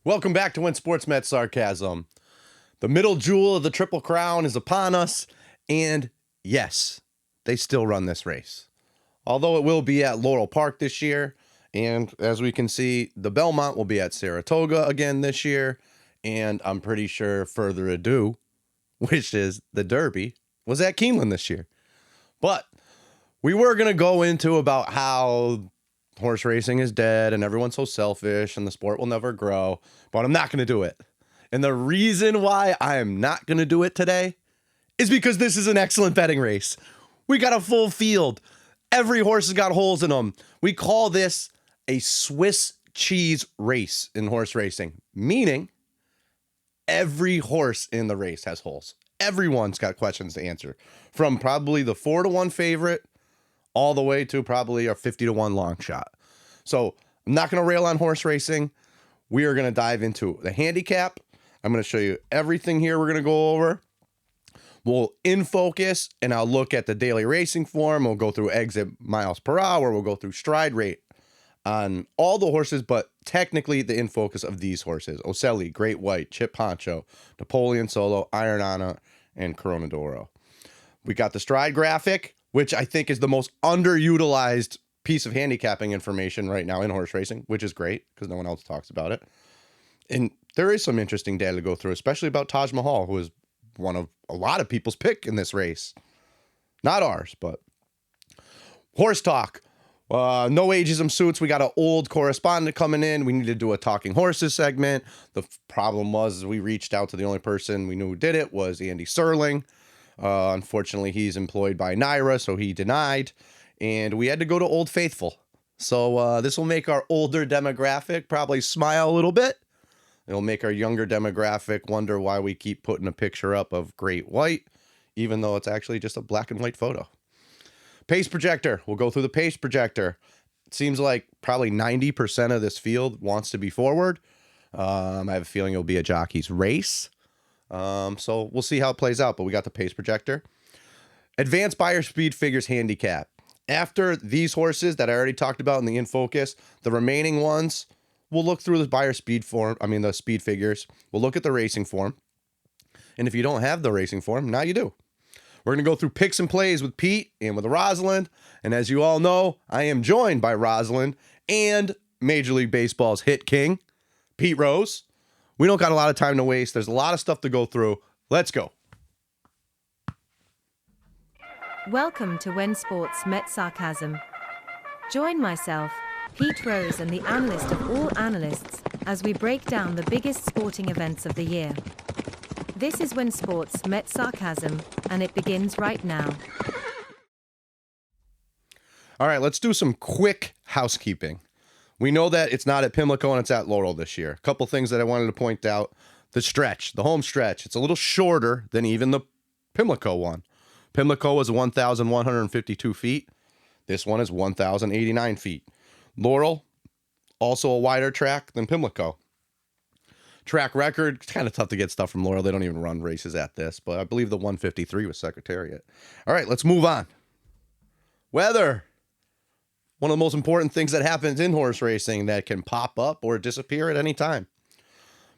Welcome back to When Sports Met Sarcasm. The middle jewel of the Triple Crown is upon us, and yes, they still run this race. Although it will be at Laurel Park this year, and as we can see, the Belmont will be at Saratoga again this year, and I'm pretty sure Further Ado, which is the Derby, was at Keeneland this year. But we were going to go into about how horse racing is dead and everyone's so selfish and the sport will never grow, but I'm not going to do it. And the reason why I am not going to do it today is because this is an excellent betting race. We got a full field. Every horse has got holes in them. We call this a Swiss cheese race in horse racing, meaning every horse in the race has holes. Everyone's got questions to answer, from probably the 4-1 favorite all the way to probably a 50-1 long shot. So I'm not going to rail on horse racing. We are going to dive into the handicap. I'm going to show you everything here we're going to go over. We'll in focus, and I'll look at the daily racing form. We'll go through exit miles per hour. We'll go through stride rate on all the horses, but technically the in focus of these horses: Ocelli, Great White, Chip Honcho, Napoleon Solo, Iron Anna, and Corona d'Oro. We got the stride graphic, which I think is the most underutilized piece of handicapping information right now in horse racing, which is great because no one else talks about it. And there is some interesting data to go through, especially about Taj Mahal, who is one of a lot of people's pick in this race. Not ours, but horse talk. No ageism suits. We got an old correspondent coming in. We need to do a talking horses segment. The problem was we reached out to the only person we knew who did it was Andy Serling. Unfortunately, he's employed by Naira, so he denied. And we had to go to Old Faithful. So this will make our older demographic probably smile a little bit. It'll make our younger demographic wonder why we keep putting a picture up of Great White, even though it's actually just a black and white photo. Pace projector. We'll go through the pace projector. It seems like probably 90% of this field wants to be forward. I have a feeling it'll be a jockey's race. So we'll see how it plays out, but we got the pace projector. Advanced buyer speed figures handicap. After these horses that I already talked about in the in focus, the remaining ones, we'll look through the buyer speed form. The speed figures. We'll look at the racing form. And if you don't have the racing form, now you do. We're going to go through picks and plays with Pete and with Rosalind. And as you all know, I am joined by Rosalind and Major League Baseball's hit king, Pete Rose. We don't got a lot of time to waste. There's a lot of stuff to go through. Let's go. Welcome to When Sports Met Sarcasm. Join myself, Pete Rose, and the analyst of all analysts as we break down the biggest sporting events of the year. This is When Sports Met Sarcasm, and it begins right now. All right, let's do some quick housekeeping. We know that it's not at Pimlico and it's at Laurel this year. A couple things that I wanted to point out. The stretch, the home stretch, it's a little shorter than even the Pimlico one. Pimlico was 1,152 feet. This one is 1,089 feet. Laurel, also a wider track than Pimlico. Track record, it's kind of tough to get stuff from Laurel. They don't even run races at this, but I believe the 153 was Secretariat. All right, let's move on. Weather. One of the most important things that happens in horse racing that can pop up or disappear at any time.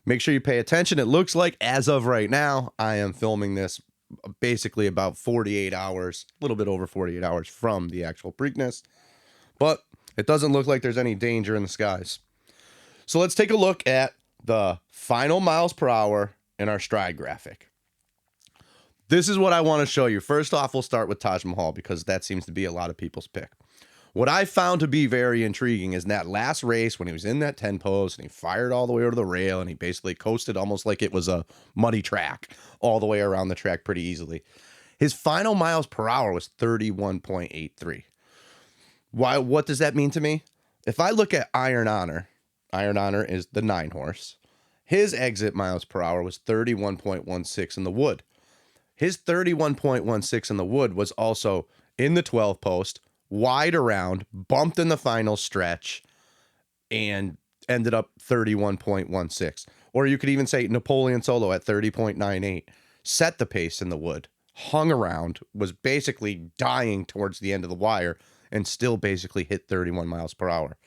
Make sure you pay attention. It looks like, as of right now, I am filming this basically about 48 hours, a little bit over 48 hours from the actual Preakness, but it doesn't look like there's any danger in the skies. So let's take a look at the final miles per hour in our stride graphic. This is what I want to show you. First off, we'll start with Taj Mahal because that seems to be a lot of people's pick. What I found to be very intriguing is that last race when he was in that 10 post and he fired all the way over the rail and he basically coasted almost like it was a muddy track all the way around the track pretty easily. His final miles per hour was 31.83. Why? What does that mean to me? If I look at Iron Honor is the 9 horse. His exit miles per hour was 31.16 in the wood. His 31.16 in the wood was also in the 12 post, wide around, bumped in the final stretch, and ended up 31.16. Or you could even say Napoleon Solo at 30.98. Set the pace in the wood, hung around, was basically dying towards the end of the wire, and still basically hit 31 miles per hour.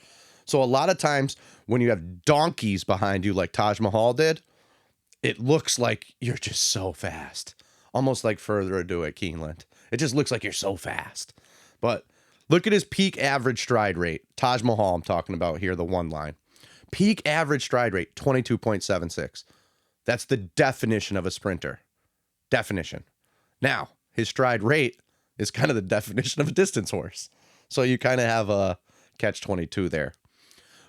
So a lot of times when you have donkeys behind you like Taj Mahal did, it looks like you're just so fast. Almost like Further Ado at Keeneland. It just looks like you're so fast. But look at his peak average stride rate. Taj Mahal I'm talking about here, the one line. Peak average stride rate, 22.76. That's the definition of a sprinter. Definition. Now, his stride rate is kind of the definition of a distance horse. So you kind of have a catch-22 there.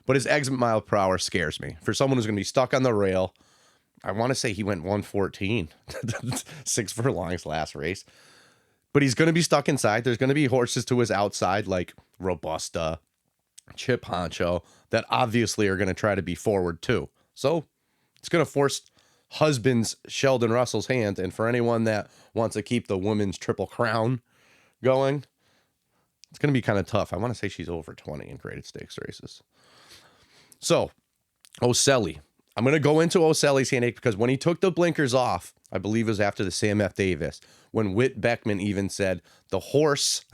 But his exit mile per hour scares me. For someone who's going to be stuck on the rail, I want to say he went 114. 6 furlongs last race. But he's going to be stuck inside. There's going to be horses to his outside like Robusta, Chip Honcho, that obviously are going to try to be forward too. So it's going to force husband's Sheldon Russell's hand. And for anyone that wants to keep the women's Triple Crown going, it's going to be kind of tough. I want to say she's over 20 in graded stakes races. So, Oselli. I'm going to go into Oselli's handicap because when he took the blinkers off, I believe it was after the Sam F. Davis, when Whit Beckman even said the horse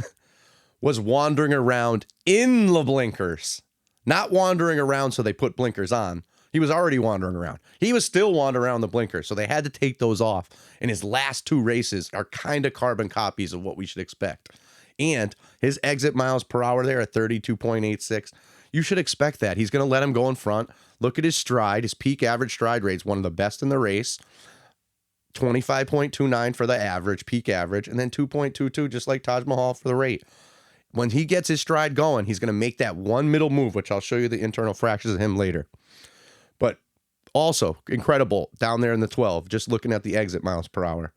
was wandering around in the blinkers, not wandering around so they put blinkers on. He was already wandering around. He was still wandering around the blinkers, so they had to take those off. And his last 2 races are kind of carbon copies of what we should expect. And his exit miles per hour there at 32.86, you should expect that. He's going to let him go in front. Look at his stride. His peak average stride rate is one of the best in the race. 25.29 for the average, peak average, and then 2.22 just like Taj Mahal for the rate. When he gets his stride going, he's going to make that one middle move, which I'll show you the internal fractions of him later. But also incredible down there in the 12, just looking at the exit miles per hour.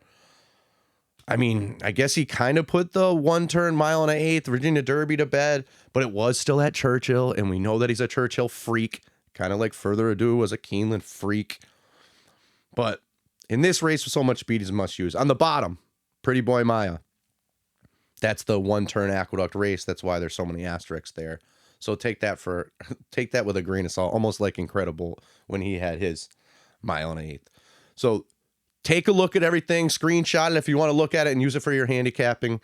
I mean, I guess he kind of put the 1-turn mile and an eighth Virginia Derby to bed, but it was still at Churchill, and we know that he's a Churchill freak, kind of like Further Ado was a Keeneland freak. But in this race with so much speed, he's a must use. On the bottom, Pretty Boy Maya. That's the 1-turn aqueduct race. That's why there's so many asterisks there. So take that with a grain of salt, almost like Incredible when he had his mile and an eighth. So take a look at everything, screenshot it if you want to look at it and use it for your handicapping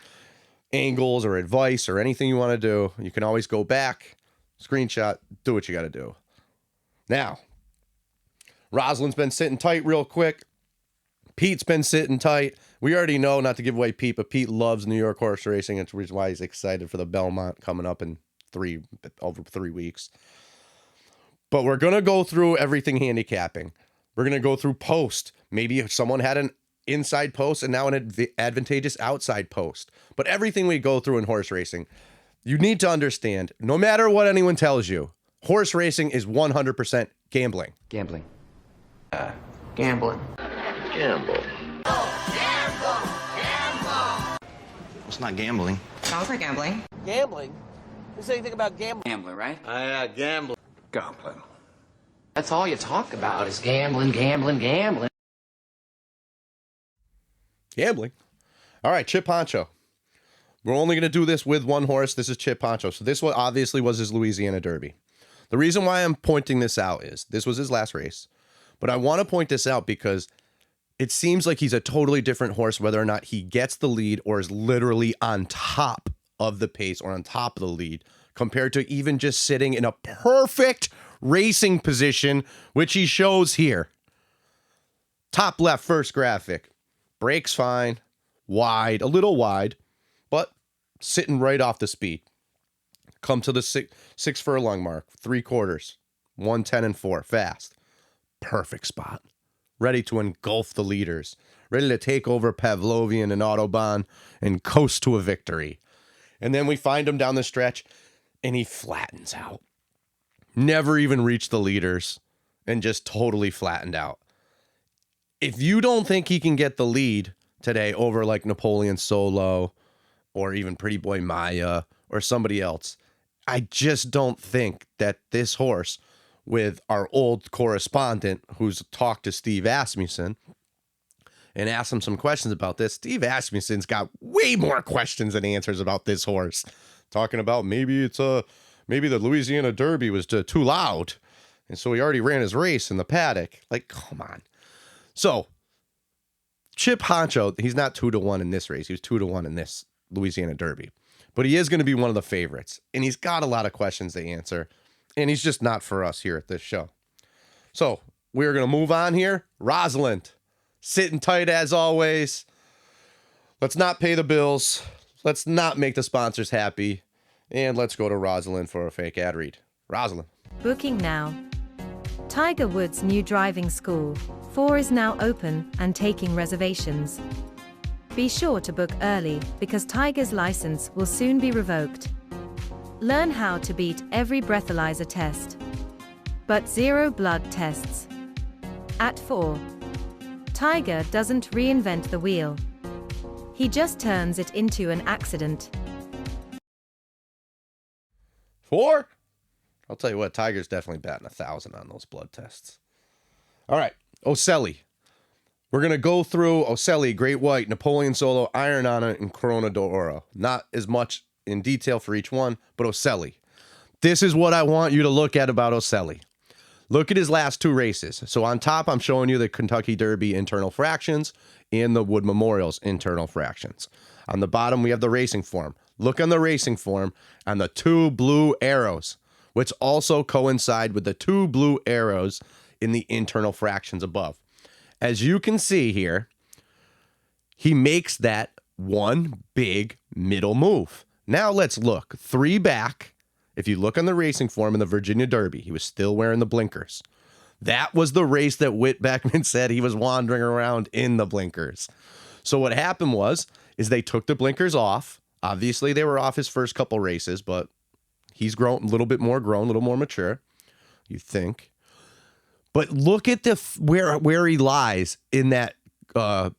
angles or advice or anything you want to do. You can always go back, screenshot, do what you got to do. Now, Rosalind's been sitting tight real quick. Pete's been sitting tight. We already know, not to give away Pete, but Pete loves New York horse racing. It's the reason why he's excited for the Belmont coming up in over 3 weeks. But we're going to go through everything handicapping. We're going to go through post. Maybe if someone had an inside post and now an advantageous outside post. But everything we go through in horse racing, you need to understand, no matter what anyone tells you, horse racing is 100% gambling. Gambling. Gambling. Gamble. It's not gambling. Sounds like gambling. Gambling? Who said anything about gambling? Gambling, right? Gamble. Gambling. That's all you talk about is gambling, gambling, gambling. Gambling. All right, Chip Honcho. We're only going to do this with one horse. This is Chip Honcho. So this one obviously was his Louisiana Derby. The reason why I'm pointing this out is this was his last race. But I want to point this out because it seems like he's a totally different horse, whether or not he gets the lead or is literally on top of the pace or on top of the lead, compared to even just sitting in a perfect racing position, which he shows here. Top left, first graphic. Brakes fine, wide, a little wide, but sitting right off the speed. Come to the six furlong mark, 3/4, 1:10 and 4, fast. Perfect spot. Ready to engulf the leaders. Ready to take over Pavlovian and Autobahn and coast to a victory. And then we find him down the stretch, and he flattens out. Never even reached the leaders, and just totally flattened out. If you don't think he can get the lead today over like Napoleon Solo or even Pretty Boy Maya or somebody else, I just don't think that this horse, with our old correspondent who's talked to Steve Asmussen and asked him some questions about this, Steve Asmussen's got way more questions than answers about this horse. Talking about maybe the Louisiana Derby was too loud, and so he already ran his race in the paddock. Like, come on. So, Chip Honcho, he's not 2-1 in this race. He was 2-1 in this Louisiana Derby. But he is going to be one of the favorites. And he's got a lot of questions to answer. And he's just not for us here at this show. So we're going to move on here. Rosalind, sitting tight as always. Let's not pay the bills. Let's not make the sponsors happy. And let's go to Rosalind for a fake ad read. Rosalind. Booking now. Tiger Woods' new driving school, FORE, is now open and taking reservations. Be sure to book early because Tiger's license will soon be revoked. Learn how to beat every breathalyzer test, but 0 blood tests. At FORE, Tiger doesn't reinvent the wheel. He just turns it into an accident. FORE? I'll tell you what, Tiger's definitely batting 1,000 on those blood tests. All right, Ocelli. We're going to go through Ocelli, Great White, Napoleon Solo, Iron on it, and Corona d'Oro. Not as much in detail for each one, but Ocelli. This is what I want you to look at about Ocelli. Look at his last 2 races. So on top, I'm showing you the Kentucky Derby internal fractions and the Wood Memorials internal fractions. On the bottom, we have the racing form. Look on the racing form on the 2 blue arrows, which also coincide with the 2 blue arrows in the internal fractions above. As you can see here, he makes that one big middle move. Now let's look. 3 back. If you look on the racing form in the Virginia Derby, he was still wearing the blinkers. That was the race that Whit Beckman said he was wandering around in the blinkers. So what happened is they took the blinkers off. Obviously, they were off his first couple races, but he's grown a little bit more grown, a little more mature, you think. But look at where he lies in that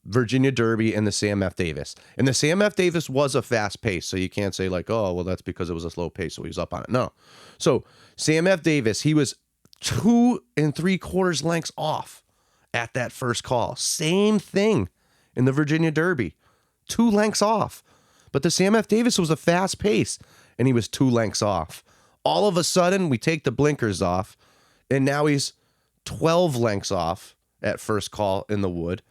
Virginia Derby and the Sam F. Davis. And the Sam F. Davis was a fast pace, so you can't say like, oh, well, that's because it was a slow pace, so he was up on it. No. So Sam F. Davis, he was 2 3/4 lengths off at that first call. Same thing in the Virginia Derby. 2 lengths off. But the Sam F. Davis was a fast pace, and he was 2 lengths off. All of a sudden, we take the blinkers off, and now he's 12 lengths off at first call in the Wood,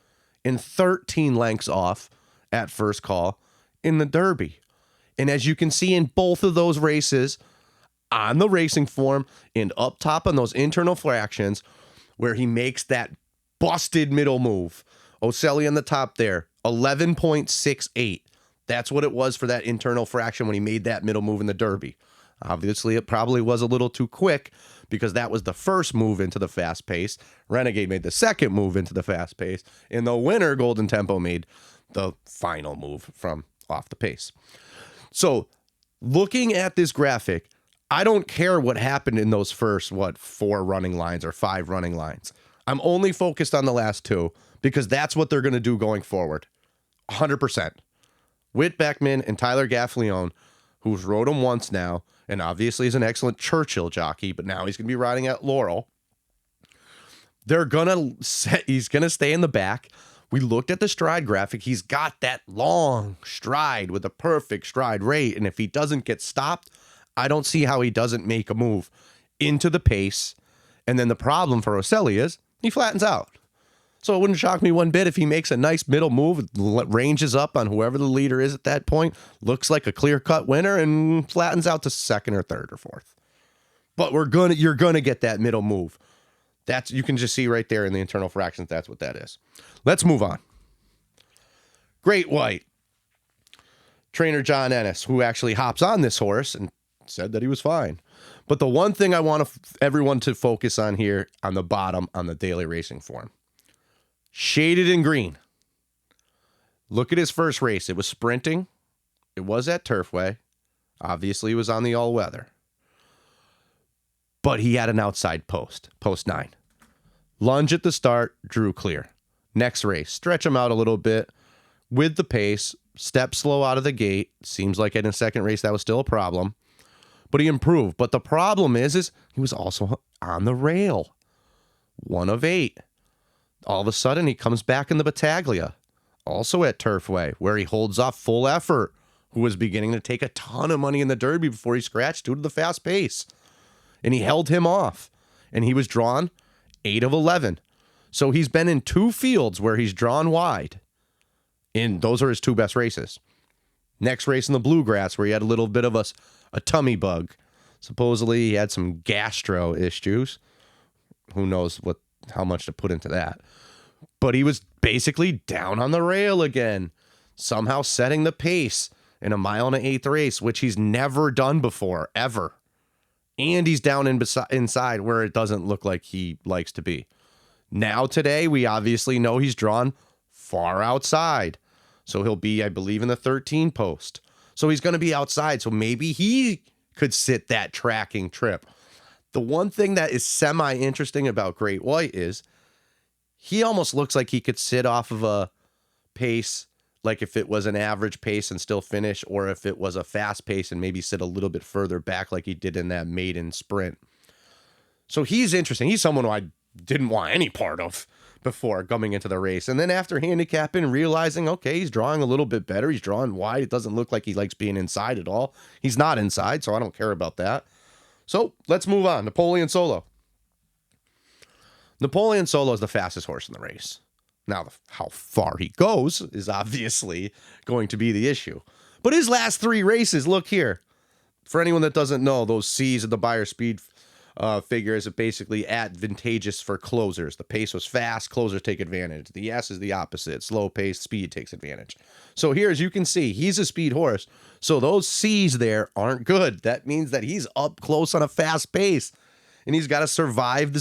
and 13 lengths off at first call in the Derby. And as you can see in both of those races, on the racing form and up top on those internal fractions, where he makes that busted middle move. Ocelli on the top there, 11.68. That's what it was for that internal fraction when he made that middle move in the Derby. Obviously, it probably was a little too quick because that was the first move into the fast pace. Renegade made the second move into the fast pace. And the winner, Golden Tempo, made the final move from off the pace. So looking at this graphic, I don't care what happened in those first, 4 running lines or 5 running lines. I'm only focused on the last 2 because that's what they're going to do going forward. 100%. Whit Beckman and Tyler Gaffalione, who's rode him once now, and obviously is an excellent Churchill jockey, but now he's going to be riding at Laurel. He's going to stay in the back. We looked at the stride graphic. He's got that long stride with a perfect stride rate, and if he doesn't get stopped, I don't see how he doesn't make a move into the pace. And then the problem for Ocelli is he flattens out. So it wouldn't shock me one bit if he makes a nice middle move, ranges up on whoever the leader is at that point, looks like a clear-cut winner, and flattens out to 2nd or 3rd or 4th. But you're gonna get that middle move. You can just see right there in the internal fractions. That's what that is. Let's move on. Great White. Trainer John Ennis, who actually hops on this horse and said that he was fine. But the one thing I want everyone to focus on here on the bottom on the daily racing form. Shaded in green. Look at his first race. It was sprinting. It was at Turfway. Obviously, he was on the all-weather. But he had an outside post 9. Lunge at the start, drew clear. Next race, stretch him out a little bit with the pace, step slow out of the gate. Seems like in his second race that was still a problem. But he improved. But the problem is he was also on the rail. 1 of 8. All of a sudden, he comes back in the Battaglia, also at Turfway, where he holds off Full Effort, who was beginning to take a ton of money in the Derby before he scratched due to the fast pace. And he held him off, and he was drawn 8 of 11. So he's been in 2 fields where he's drawn wide, and those are his 2 best races. Next race in the Bluegrass, where he had a little bit of a tummy bug. Supposedly he had some gastro issues. Who knows how much to put into that. But he was basically down on the rail again, somehow setting the pace in a 1.125 mile race, which he's never done before, ever. And he's down inside where it doesn't look like he likes to be. Now today, we obviously know he's drawn far outside. So he'll be, I believe, in the 13 post. So he's going to be outside. So maybe he could sit that tracking trip. The one thing that is semi-interesting about Great White is he almost looks like he could sit off of a pace, like if it was an average pace and still finish, or if it was a fast pace and maybe sit a little bit further back like he did in that maiden sprint. So he's interesting. He's someone who I didn't want any part of before coming into the race. And then after handicapping, realizing, okay, he's drawing a little bit better. He's drawing wide. It doesn't look like he likes being inside at all. He's not inside, so I don't care about that. So let's move on. Napoleon Solo. Napoleon Solo is the fastest horse in the race. Now, how far he goes is obviously going to be the issue. But his last 3 races, look here. For anyone that doesn't know, those C's of the Beyer speed figures are basically advantageous for closers. The pace was fast, closers take advantage. The S is the opposite. Slow pace, speed takes advantage. So here, as you can see, he's a speed horse. So those C's there aren't good. That means that he's up close on a fast pace. And he's got to survive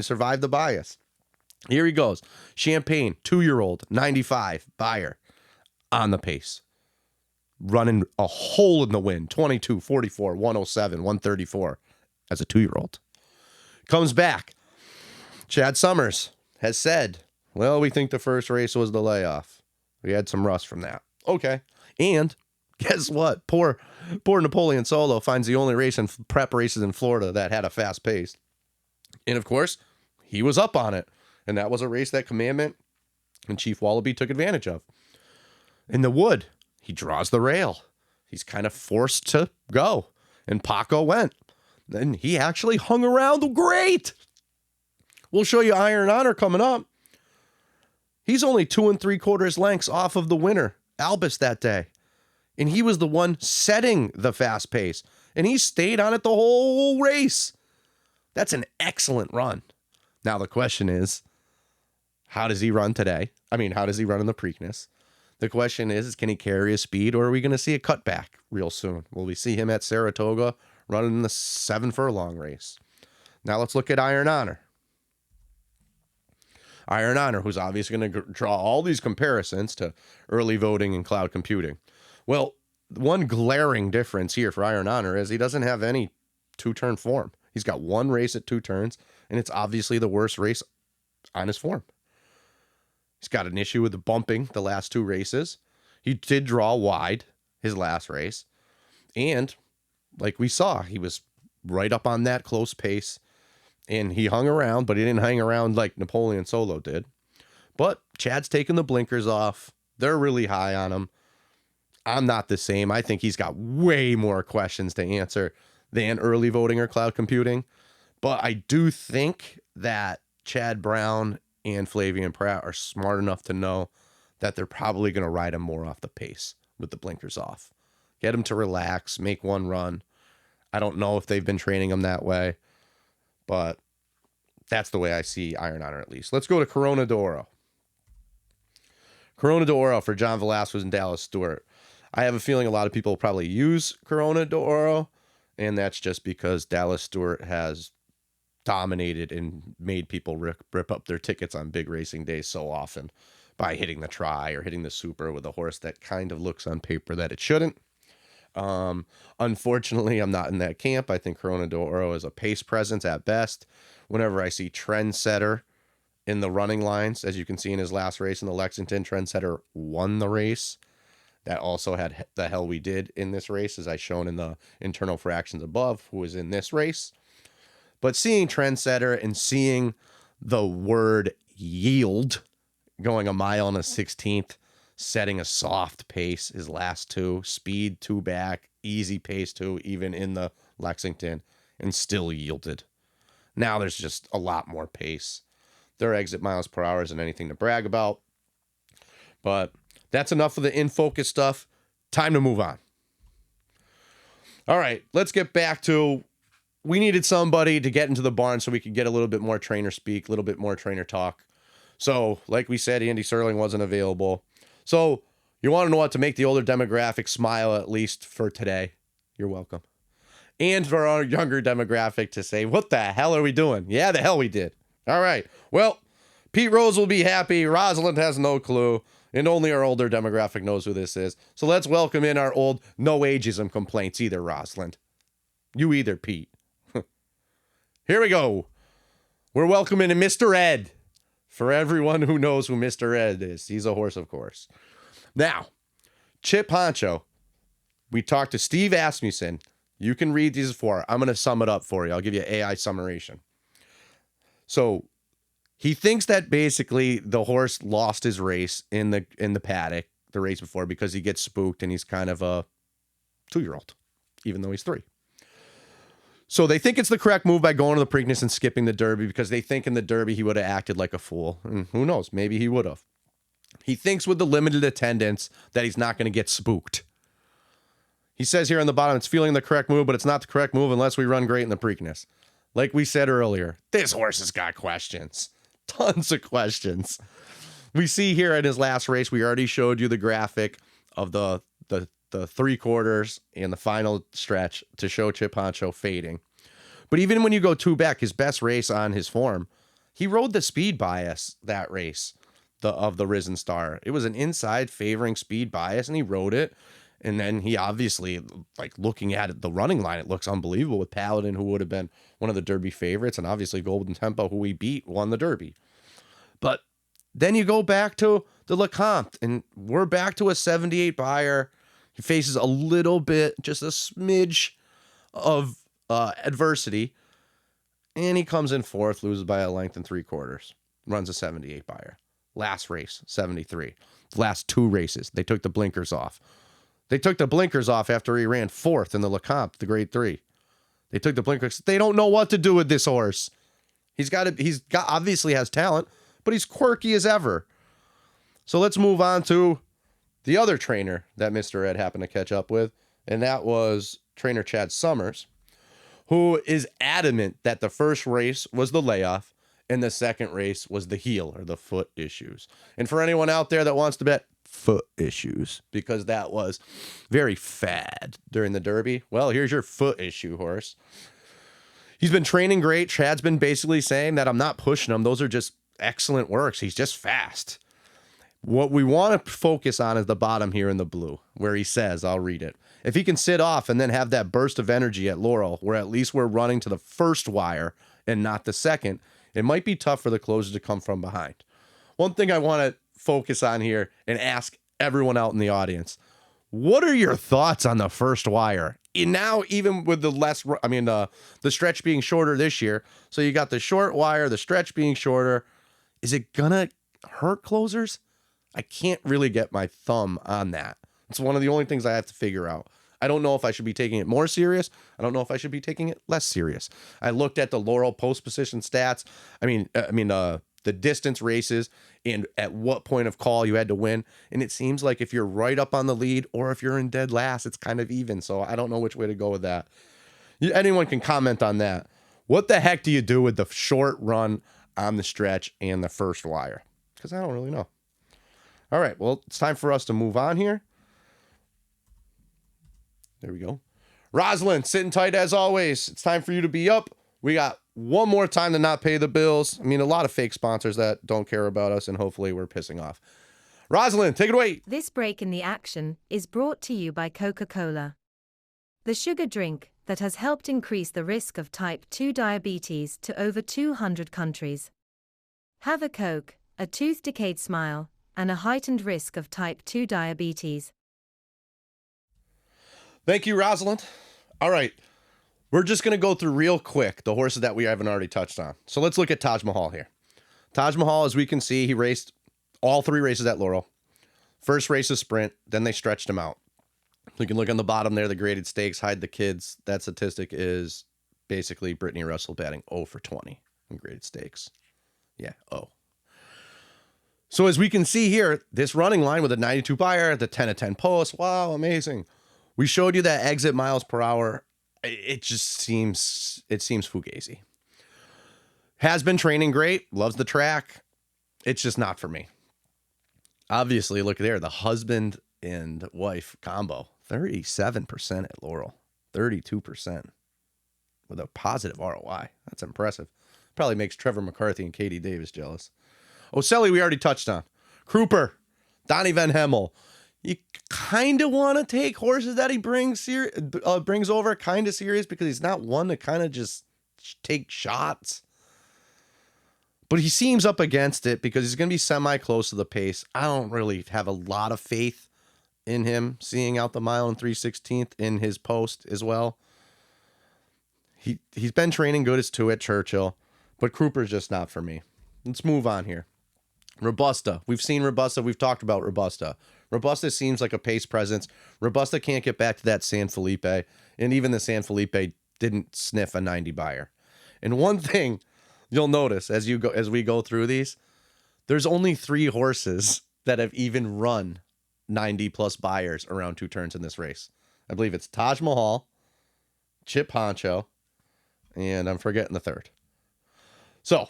survive the bias. Here he goes. Champagne, 2-year-old, 95, Beyer, on the pace. Running a hole in the wind, 22, 44, 107, 134 as a 2-year-old. Comes back. Chad Summers has said, well, we think the first race was the layoff. We had some rust from that. Okay. And guess what? Poor Napoleon Solo finds the only race in prep races in Florida that had a fast pace. And of course, he was up on it. And that was a race that Commandment and Chief Wallaby took advantage of. In the wood, he draws the rail. He's kind of forced to go. And Paco went. Then he actually hung around great. We'll show you Iron Honor coming up. He's only 2 3/4 lengths off of the winner, Albus, that day. And he was the one setting the fast pace. And he stayed on it the whole race. That's an excellent run. Now the question is, how does he run today? How does he run in the Preakness? The question is, can he carry his speed, or are we going to see a cutback real soon? Will we see him at Saratoga running in the 7 furlong race? Now let's look at Iron Honor. Iron Honor, who's obviously going to draw all these comparisons to early voting and cloud computing. Well, one glaring difference here for Iron Honor is he doesn't have any 2-turn form. He's got 1 race at 2 turns, and it's obviously the worst race on his form. He's got an issue with the bumping the last 2 races. He did draw wide his last race. And like we saw, he was right up on that close pace. And he hung around, but he didn't hang around like Napoleon Solo did. But Chad's taking the blinkers off. They're really high on him. I'm not the same. I think he's got way more questions to answer than early voting or cloud computing. But I do think that Chad Brown and Flavian Pratt are smart enough to know that they're probably going to ride him more off the pace with the blinkers off. Get him to relax, make 1 run. I don't know if they've been training him that way, but that's the way I see Iron Honor at least. Let's go to Corona d'Oro. Corona d'Oro for John Velasquez and Dallas Stewart. I have a feeling a lot of people will probably use Corona d'Oro, and that's just because Dallas Stewart has dominated and made people rip up their tickets on big racing days so often by hitting the try or hitting the super with a horse that kind of looks on paper that it shouldn't. Unfortunately, I'm not in that camp. I think Corona d'Oro is a pace presence at best. Whenever I see Trendsetter in the running lines, as you can see in his last race in the Lexington, Trendsetter won the race. That also had the hell we did in this race, as I shown in the internal fractions above, who was in this race. But seeing Trendsetter and seeing the word yield going 1 1/16 mile, setting a soft pace, his last 2, speed 2 back, easy pace 2, even in the Lexington, and still yielded. Now there's just a lot more pace. Their exit miles per hour isn't anything to brag about. But that's enough of the in-focus stuff. Time to move on. All right, let's get back to, we needed somebody to get into the barn so we could get a little bit more trainer speak, a little bit more trainer talk. So, like we said, Andy Serling wasn't available. So, you want to know what, to make the older demographic smile at least for today. You're welcome. And for our younger demographic to say, what the hell are we doing? Yeah, the hell we did. All right. Well, Pete Rose will be happy. Rosalind has no clue. And only our older demographic knows who this is. So let's welcome in our old no ageism complaints either, Rosalind. You either, Pete. Here we go. We're welcoming in Mr. Ed. For everyone who knows who Mr. Ed is. He's a horse, of course. Now, Chip Honcho. We talked to Steve Asmussen. You can read these before. I'm going to sum it up for you. I'll give you AI summarization. So he thinks that basically the horse lost his race in the paddock, the race before, because he gets spooked and he's kind of a 2-year-old, even though he's 3. So they think it's the correct move by going to the Preakness and skipping the Derby, because they think in the Derby he would have acted like a fool. And who knows? Maybe he would have. He thinks with the limited attendance that he's not going to get spooked. He says here on the bottom, it's feeling the correct move, but it's not the correct move unless we run great in the Preakness. Like we said earlier, this horse has got questions. Tons of questions. We see here in his last race, we already showed you the graphic of the 3/4 and the final stretch to show Chip Honcho fading. But even when you go 2 back, his best race on his form, he rode the speed bias that race of the Risen Star. It was an inside favoring speed bias, and he rode it. And then he obviously, like looking at it, the running line, it looks unbelievable with Paladin, who would have been one of the Derby favorites, and obviously Golden Tempo, who he beat, won the Derby. But then you go back to the LeCompte, and we're back to a 78 buyer. He faces a little bit, just a smidge of adversity, and he comes in 4th, loses by a length and 3/4, runs a 78 buyer. Last race, 73. Last 2 races, they took the blinkers off. They took the blinkers off after he ran 4th in the LeCompte, the grade 3. They took the blinkers. They don't know what to do with this horse. He's obviously has talent, but he's quirky as ever. So let's move on to the other trainer that Mr. Ed happened to catch up with, and that was trainer Chad Summers, who is adamant that the first race was the layoff and the second race was the heel or the foot issues. And for anyone out there that wants to bet foot issues, because that was very fad during the Derby, well, here's your foot issue horse. He's been training great. Chad's been basically saying that I'm not pushing him. Those are just excellent works. He's just fast. What we want to focus on is the bottom here in the blue, where he says, I'll read it. If he can sit off and then have that burst of energy at Laurel, where at least we're running to the first wire and not the second, it might be tough for the closer to come from behind. One thing I want to focus on here and ask everyone out in the audience, what are your thoughts on the first wire? And now, even with the stretch being shorter this year, so you got the short wire, the stretch being shorter, is it gonna hurt closers? I can't really get my thumb on that. It's one of the only things I have to figure out. I don't know if I should be taking it more serious. I don't know if I should be taking it less serious. I looked at the Laurel post position stats. The distance races and at what point of call you had to win. And it seems like if you're right up on the lead or if you're in dead last, it's kind of even. So I don't know which way to go with that. Anyone can comment on that. What the heck do you do with the short run on the stretch and the first wire? Because I don't really know. All right, well, it's time for us to move on here. There we go. Rosalind, sitting tight as always. It's time for you to be up. We got one more time to not pay the bills. A lot of fake sponsors that don't care about us, and hopefully we're pissing off. Rosalind, take it away. This break in the action is brought to you by Coca-Cola, the sugar drink that has helped increase the risk of type 2 diabetes to over 200 countries. Have a Coke, a tooth decayed smile, and a heightened risk of type 2 diabetes. Thank you, Rosalind. All right. We're just going to go through real quick the horses that we haven't already touched on. So let's look at Taj Mahal here. Taj Mahal, as we can see, he raced all 3 races at Laurel. First race is sprint, then they stretched him out. You can look on the bottom there, the graded stakes, hide the kids. That statistic is basically Brittany Russell batting 0 for 20 in graded stakes. Yeah, 0. So as we can see here, this running line with a 92 buyer, the 10 of 10 post, wow, amazing. We showed you that exit miles per hour. It seems fugazi. Has been training great. Loves the track. It's just not for me. Obviously, look there. The husband and wife combo. 37% at Laurel. 32% with a positive ROI. That's impressive. Probably makes Trevor McCarthy and Katie Davis jealous. Oselli, we already touched on. Kruper, Donnie Van Hemmel. You kind of want to take horses that he brings over kind of serious because he's not one to kind of just take shots. But he seems up against it because he's going to be semi-close to the pace. I don't really have a lot of faith in him seeing out the mile and 3/16 in his post as well. He's been training good as two at Churchill, but Kruper's just not for me. Let's move on here. Robusta. We've seen Robusta. We've talked about Robusta. Robusta seems like a pace presence. Robusta can't get back to that San Felipe, and even the San Felipe didn't sniff a 90 buyer. And one thing you'll notice as we go through these, there's only 3 horses that have even run 90 plus buyers around 2 turns in this race. I believe it's Taj Mahal, Chip Honcho, and I'm forgetting the third. So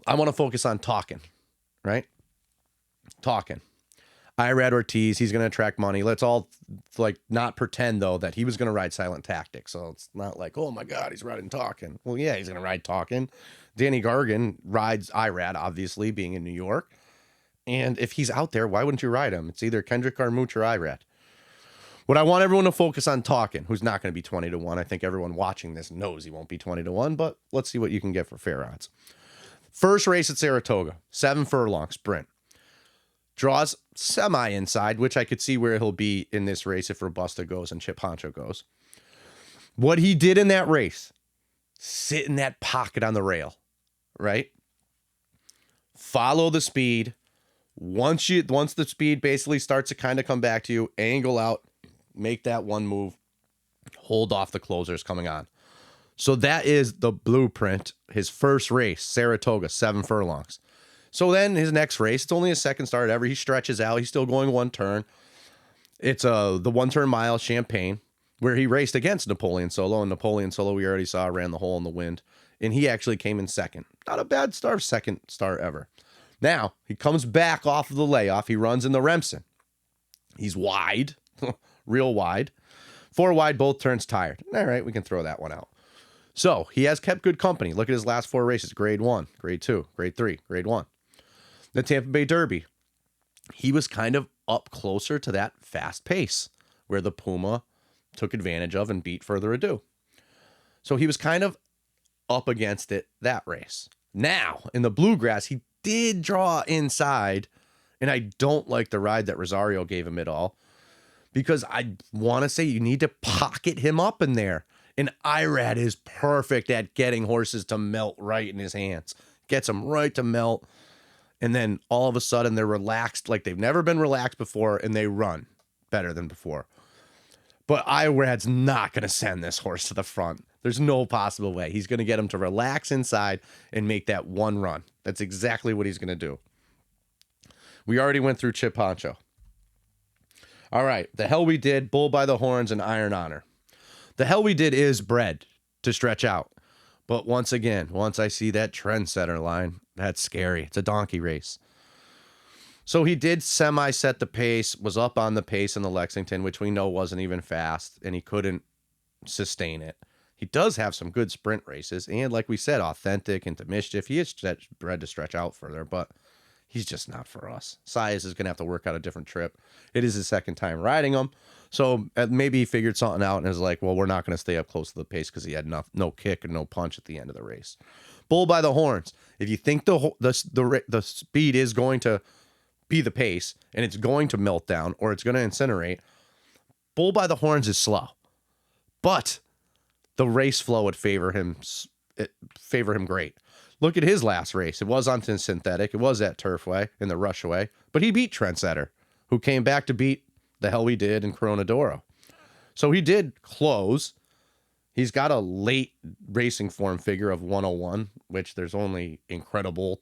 I want to focus on talking, right? Talking. Irad Ortiz, he's going to attract money. Let's all not pretend though that he was going to ride Silent Tactics. So it's not like, oh my God, he's riding Talking. Well, yeah, he's going to ride Talking. Danny Gargan rides Irad, obviously being in New York. And if he's out there, why wouldn't you ride him? It's either Kendrick Armouche or Irad. What I want everyone to focus on Talking, who's not going to be 20 to 1. I think everyone watching this knows he won't be 20 to 1, but let's see what you can get for fair odds. First race at Saratoga, 7 furlong sprint. Draws semi inside, which I could see where he'll be in this race if Robusta goes and Chip Honcho goes. What he did in that race, sit in that pocket on the rail, right? Follow the speed. Once the speed basically starts to kind of come back to you, angle out, make that one move, hold off the closers coming on. So that is the blueprint. His first race, Saratoga, 7 furlongs. So then his next race, it's only his second start ever. He stretches out. He's still going 1 turn. It's the 1 turn mile Champagne, where he raced against Napoleon Solo. And Napoleon Solo, we already saw, ran the hole in the wind. And he actually came in second. Not a bad start, second start ever. Now, he comes back off of the layoff. He runs in the Remsen. He's wide, real wide. 4 wide, both turns tired. All right, we can throw that one out. So he has kept good company. Look at his last 4 races. Grade 1, Grade 2, Grade 3, Grade 1. The Tampa Bay Derby, he was kind of up closer to that fast pace where the Puma took advantage of and beat Further Ado. So he was kind of up against it that race. Now, in the Bluegrass, he did draw inside, and I don't like the ride that Rosario gave him at all, because I want to say you need to pocket him up in there. And Irad is perfect at getting horses to melt right in his hands. Gets them right to melt. And then all of a sudden they're relaxed like they've never been relaxed before, and they run better than before. But Irad's not going to send this horse to the front. There's no possible way. He's going to get him to relax inside and make that one run. That's exactly what he's going to do. We already went through Chip Honcho. All right, The Hell We Did, Bull by the Horns, and Iron Honor. The Hell We Did is bred to stretch out. But once again, once I see that trendsetter line, that's scary. It's a donkey race. So he did semi-set the pace, was up on the pace in the Lexington, which we know wasn't even fast, and he couldn't sustain it. He does have some good sprint races, and like we said, authentic into mischief. He is bred to stretch out further, but he's just not for us. Sias is going to have to work out a different trip. It is his second time riding him. So maybe he figured something out and is like, well, we're not going to stay up close to the pace because he had no kick and no punch at the end of the race. Bull by the Horns. If you think the speed is going to be the pace and it's going to melt down or it's going to incinerate, Bull by the Horns is slow. But the race flow would favor him great. Look at his last race. It was on synthetic. It was at Turfway in the Rushaway, but he beat Trendsetter, who came back to beat The Hell We Did in Corona d'Oro. So he did close. He's got a late racing form figure of 101, which there's only Incredible,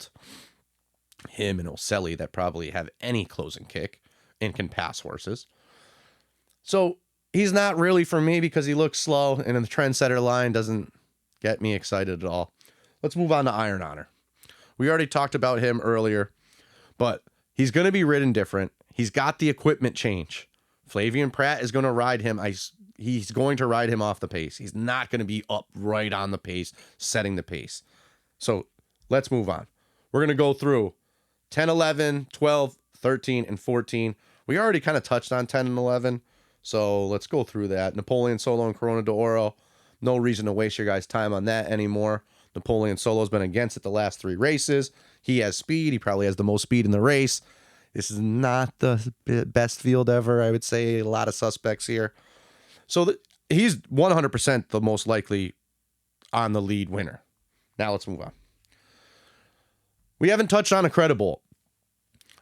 him and Oselli that probably have any closing kick and can pass horses. So he's not really for me because he looks slow, and the trendsetter line doesn't get me excited at all. Let's move on to Iron Honor. We already talked about him earlier, but he's going to be ridden different. He's got the equipment change. Flavian Pratt is going to ride him. He's going to ride him off the pace. He's not going to be up right on the pace, setting the pace. So let's move on. We're going to go through 10, 11, 12, 13, and 14. We already kind of touched on 10 and 11, so let's go through that. Napoleon Solo and Corona d'Oro. No reason to waste your guys' time on that anymore. Napoleon Solo's been against it the last 3 races. He has speed. He probably has the most speed in the race. This is not the best field ever. I would say a lot of suspects here. So he's 100% the most likely on the lead winner. Now let's move on. We haven't touched on a credible.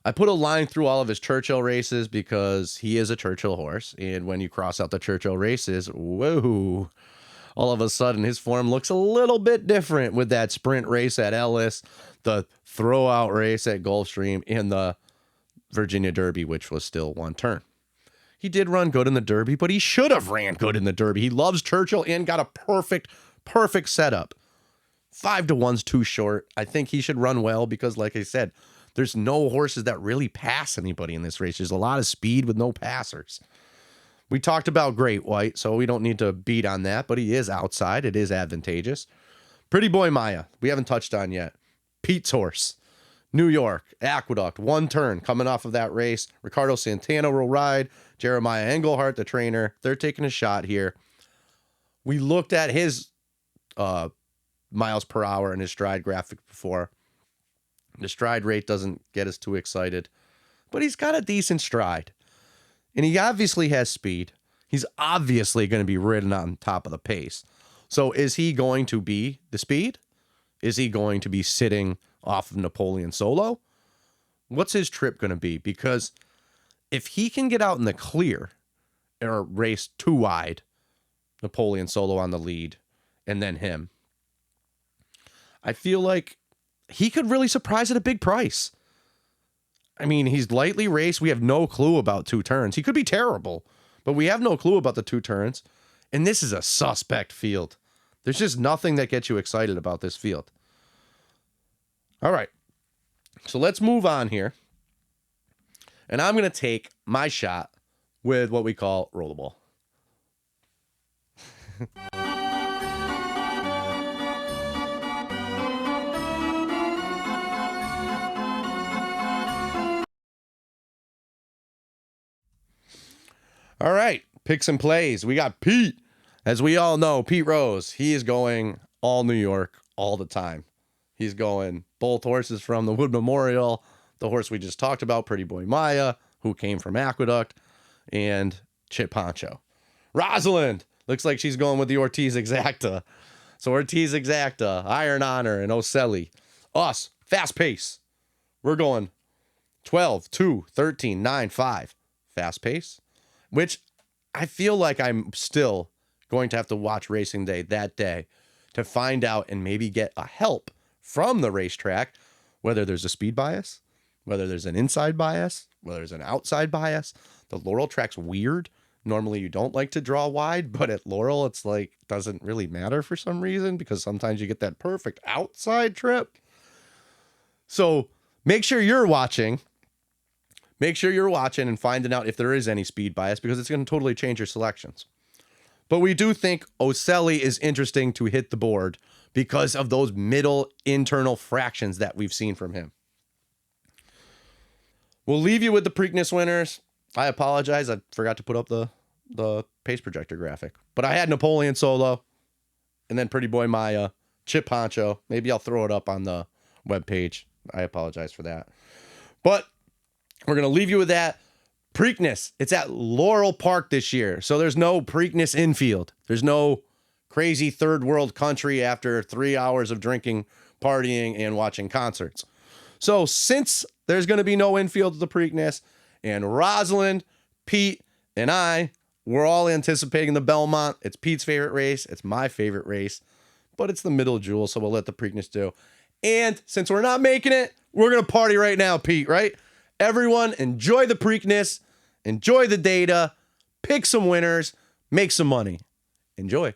I put a line through all of his Churchill races because he is a Churchill horse. And when you cross out the Churchill races, whoa, all of a sudden his form looks a little bit different with that sprint race at Ellis, the throwout race at Gulfstream, and the Virginia Derby, which was still 1 turn. He did run good in the Derby, but he should have ran good in the Derby. He loves Churchill and got a perfect setup. 5-1's too short. I think he should run well because, like I said, there's no horses that really pass anybody in this race. There's a lot of speed with no passers. We talked about Great White, so we don't need to beat on that, but he is outside. It is advantageous. Pretty Boy Maya, we haven't touched on yet. Pete's horse. New York, Aqueduct, 1 turn coming off of that race. Ricardo Santana will ride. Jeremiah Engelhart, the trainer. They're taking a shot here. We looked at his miles per hour in his stride graphic before. The stride rate doesn't get us too excited, but he's got a decent stride. And he obviously has speed. He's obviously going to be ridden on top of the pace. So is he going to be the speed? Is he going to be sitting off of Napoleon Solo? What's his trip going to be? Because if he can get out in the clear or race 2 wide, Napoleon Solo on the lead, and then him, I feel like he could really surprise at a big price. I mean, he's lightly raced. We have no clue about 2 turns. He could be terrible, but we have no clue about the 2 turns. And this is a suspect field. There's just nothing that gets you excited about this field. All right, so let's move on here. And I'm going to take my shot with what we call rollable. All right, picks and plays. We got Pete. As we all know, Pete Rose, he is going all New York all the time. He's going both horses from the Wood Memorial, the horse we just talked about, Pretty Boy Maya, who came from Aqueduct, and Chip Honcho. Rosalind looks like she's going with the Ortiz Exacta. So Ortiz Exacta, Iron Honor, and Ocelli. Us, fast pace. We're going 12, 2, 13, 9, 5. Fast pace, which I feel like I'm still going to have to watch Racing Day that day to find out and maybe get a help from the racetrack, whether there's a speed bias, whether there's an inside bias, whether there's an outside bias. The Laurel track's weird. Normally you don't like to draw wide, but at Laurel it's like doesn't really matter for some reason because sometimes you get that perfect outside trip. So make sure you're watching. Make sure you're watching and finding out if there is any speed bias because it's going to totally change your selections. But we do think Ocelli is interesting to hit the board because of those middle internal fractions that we've seen from him. We'll leave you with the Preakness winners. I apologize. I forgot to put up the pace projector graphic. But I had Napoleon Solo and then Pretty Boy Maya, Chip Honcho. Maybe I'll throw it up on the webpage. I apologize for that. But we're going to leave you with that. Preakness, it's at Laurel Park this year. So there's no Preakness Infield. There's no crazy third world country after 3 hours of drinking, partying, and watching concerts. So since there's going to be no infield to the Preakness, and Rosalind, Pete, and we're all anticipating the Belmont. It's Pete's favorite race. It's my favorite race. But it's the middle jewel, so we'll let the Preakness do. And since we're not making it, we're going to party right now, Pete, right? Everyone, enjoy the Preakness, enjoy the data, pick some winners, make some money. Enjoy.